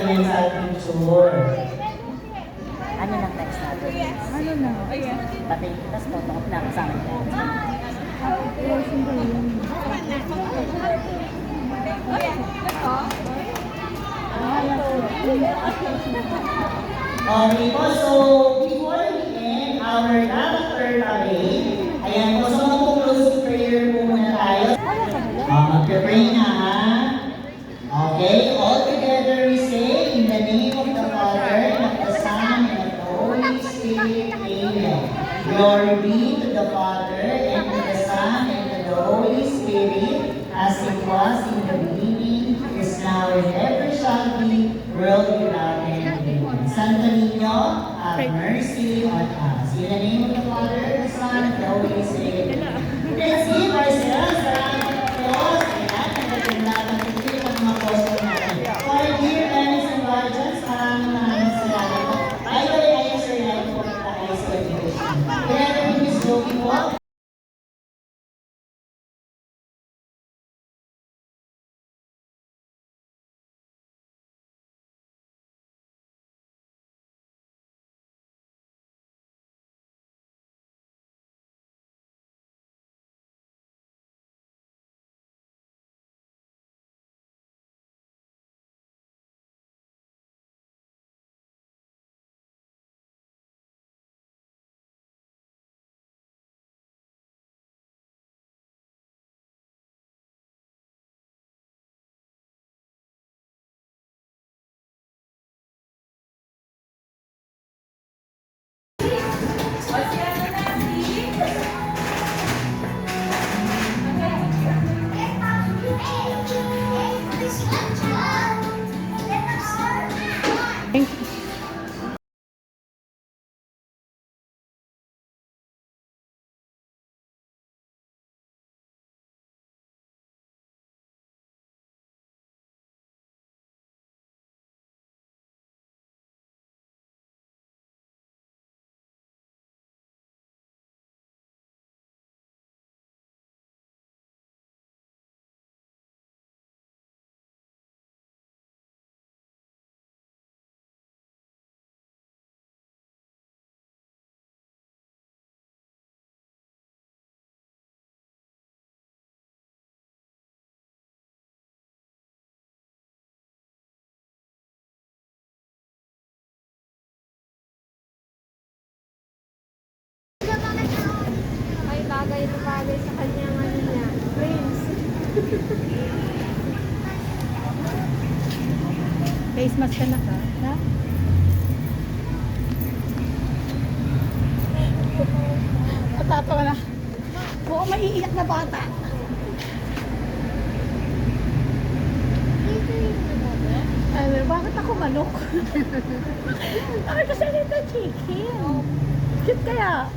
ganyan sa picture. Ano nang next natin? Ano na? Ayan. Pati, tapos photo op na kasama niya. Closing ba yun? Okay po, so before we end our character parade, ayan po, so mag-close prayer po muna tayo. Mag-pray na ha. Okay, all together we say, in the name of the Father, and of the Son, and of the Holy Spirit, Amen. Glory be to the Father, and to the Son, and to the Holy Spirit, as it was in the beginning, is now, and ever shall be, world without end. Amen. Santo Niño, have mercy on us. In the name of the Father, the Son, and the Holy Spirit. Let's give ourselves a round of applause. Ayan, nagagandang pagkikita ng mga apostol natin. For dear parents and guardians, maraming salamat po. By the way, ayun sir, ayun po kita high school education. Together with Miss Joby po, Ay, bagay na bagay sa kanya ano niya. Prince. Face mask ka na ka? Ha? Patatawa na. Oo, maiiyak na bata. Ano, bakit ako manok? Bakit kasi nito chicken? Cute kaya?